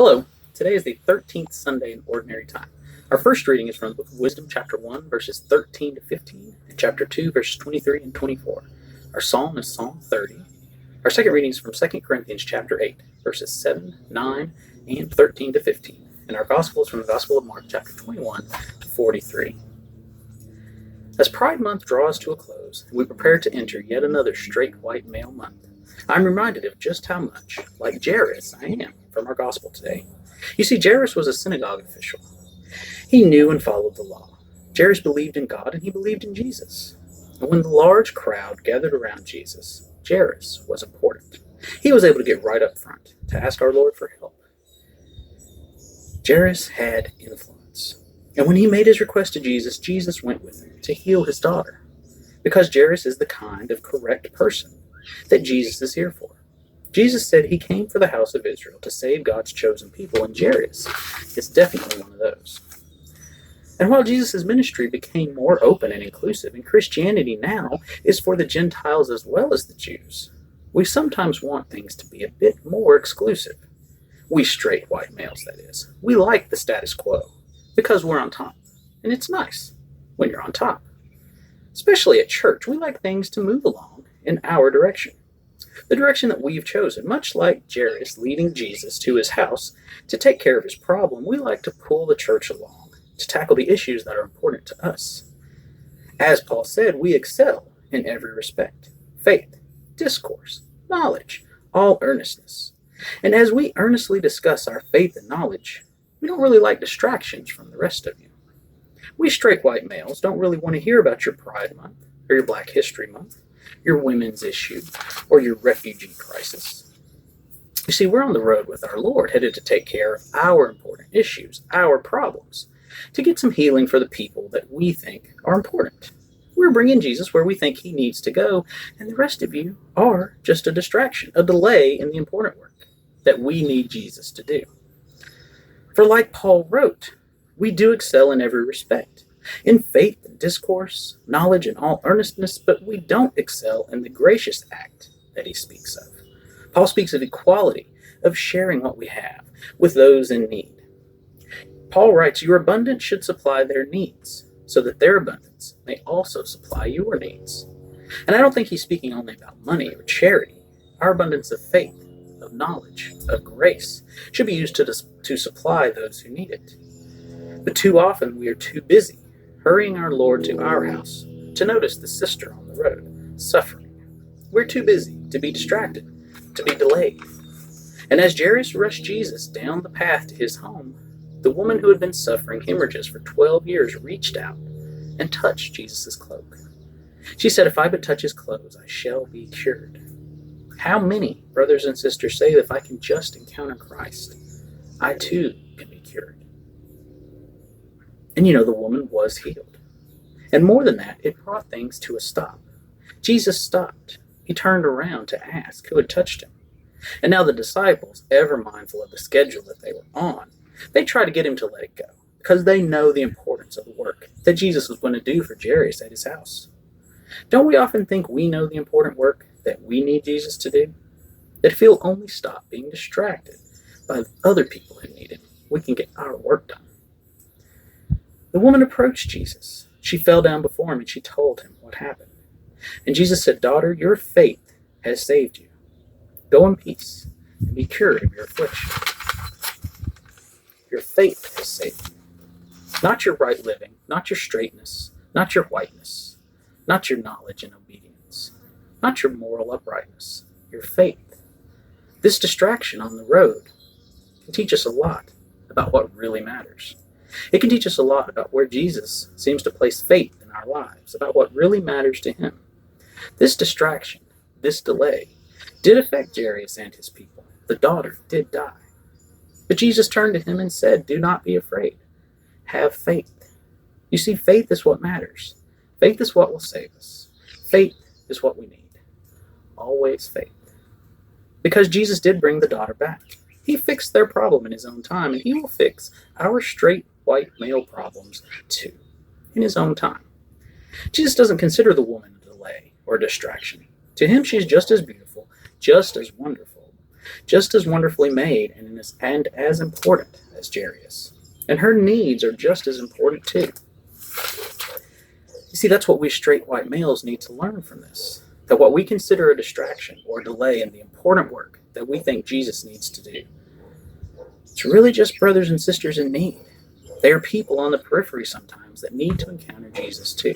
Hello, today is the 13th Sunday in Ordinary Time. Our first reading is from the Book of Wisdom, chapter 1, verses 13 to 15, and chapter 2, verses 23 and 24. Our psalm is Psalm 30. Our second reading is from 2 Corinthians chapter 8, verses 7, 9, and 13 to 15. And our gospel is from the Gospel of Mark, chapter 21 to 43. As Pride Month draws to a close, and we prepare to enter yet another straight white male month, I'm reminded of just how much, like Jairus, I am from our gospel today. You see, Jairus was a synagogue official. He knew and followed the law. Jairus believed in God and he believed in Jesus. And when the large crowd gathered around Jesus, Jairus was important. He was able to get right up front to ask our Lord for help. Jairus had influence. And when he made his request to Jesus, Jesus went with him to heal his daughter. Because Jairus is the kind of correct person that Jesus is here for. Jesus said he came for the house of Israel to save God's chosen people, and Jairus is definitely one of those. And while Jesus' ministry became more open and inclusive, and Christianity now is for the Gentiles as well as the Jews, we sometimes want things to be a bit more exclusive. We straight white males, that is. We like the status quo because we're on top. And it's nice when you're on top. Especially at church, we like things to move along in our direction. The direction that we've chosen. Much like Jairus leading Jesus to his house to take care of his problem, we like to pull the church along to tackle the issues that are important to us. As Paul said, we excel in every respect. Faith, discourse, knowledge, all earnestness. And as we earnestly discuss our faith and knowledge, we don't really like distractions from the rest of you. We straight white males don't really want to hear about your Pride Month or your Black History Month, your women's issue, or your refugee crisis. You see, we're on the road with our Lord, headed to take care of our important issues, our problems, to get some healing for the people that we think are important. We're bringing Jesus where we think he needs to go, and the rest of you are just a distraction, a delay in the important work that we need Jesus to do. For like Paul wrote, we do excel in every respect, in faith and discourse, knowledge and all earnestness, but we don't excel in the gracious act that he speaks of. Paul speaks of equality, of sharing what we have with those in need. Paul writes, your abundance should supply their needs, so that their abundance may also supply your needs. And I don't think he's speaking only about money or charity. Our abundance of faith, of knowledge, of grace should be used to supply those who need it. But too often we are too busy hurrying our Lord to our house to notice the sister on the road suffering. We're too busy to be distracted, to be delayed. And as Jairus rushed Jesus down the path to his home, the woman who had been suffering hemorrhages for 12 years reached out and touched Jesus' cloak. She said, if I but touch his clothes, I shall be cured. How many brothers and sisters say that if I can just encounter Christ, I too can be cured? And the woman was healed. And more than that, it brought things to a stop. Jesus stopped. He turned around to ask who had touched him. And now the disciples, ever mindful of the schedule that they were on, they try to get him to let it go, because they know the importance of the work that Jesus was going to do for Jairus at his house. Don't we often think we know the important work that we need Jesus to do? That if he'll only stop being distracted by other people who need him, we can get our work done. The woman approached Jesus. She fell down before him and she told him what happened. And Jesus said, daughter, your faith has saved you. Go in peace and be cured of your affliction. Your faith has saved you. Not your right living, not your straightness, not your whiteness, not your knowledge and obedience, not your moral uprightness, your faith. This distraction on the road can teach us a lot about what really matters. It can teach us a lot about where Jesus seems to place faith in our lives, about what really matters to him. This distraction, this delay, did affect Jairus and his people. The daughter did die. But Jesus turned to him and said, do not be afraid. Have faith. You see, faith is what matters. Faith is what will save us. Faith is what we need. Always faith. Because Jesus did bring the daughter back. He fixed their problem in his own time, and he will fix our straight white male problems too, in his own time. Jesus doesn't consider the woman a delay or a distraction. To him, she's just as beautiful, just as wonderful, just as wonderfully made and as important as Jairus. And her needs are just as important too. You see, that's what we straight white males need to learn from this. That what we consider a distraction or delay in the important work that we think Jesus needs to do, it's really just brothers and sisters in need. They are people on the periphery sometimes that need to encounter Jesus too.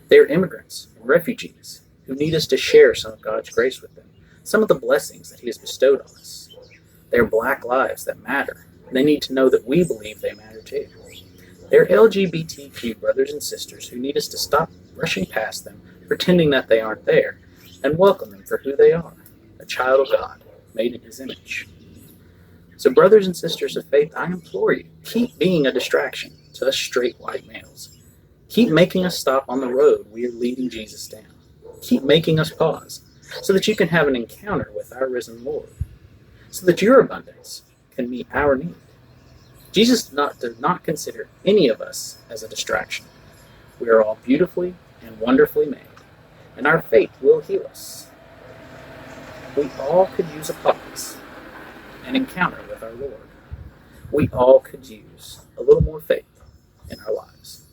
They are immigrants and refugees who need us to share some of God's grace with them, some of the blessings that He has bestowed on us. They are black lives that matter. They need to know that we believe they matter too. They're LGBTQ brothers and sisters who need us to stop rushing past them, pretending that they aren't there, and welcome them for who they are, a child of God, made in His image. So brothers and sisters of faith, I implore you, keep being a distraction to us straight white males. Keep making us stop on the road we are leading Jesus down. Keep making us pause so that you can have an encounter with our risen Lord, so that your abundance can meet our need. Jesus does not consider any of us as a distraction. We are all beautifully and wonderfully made, and our faith will heal us. We all could use a pause, an encounter with our Lord. We all could use a little more faith in our lives.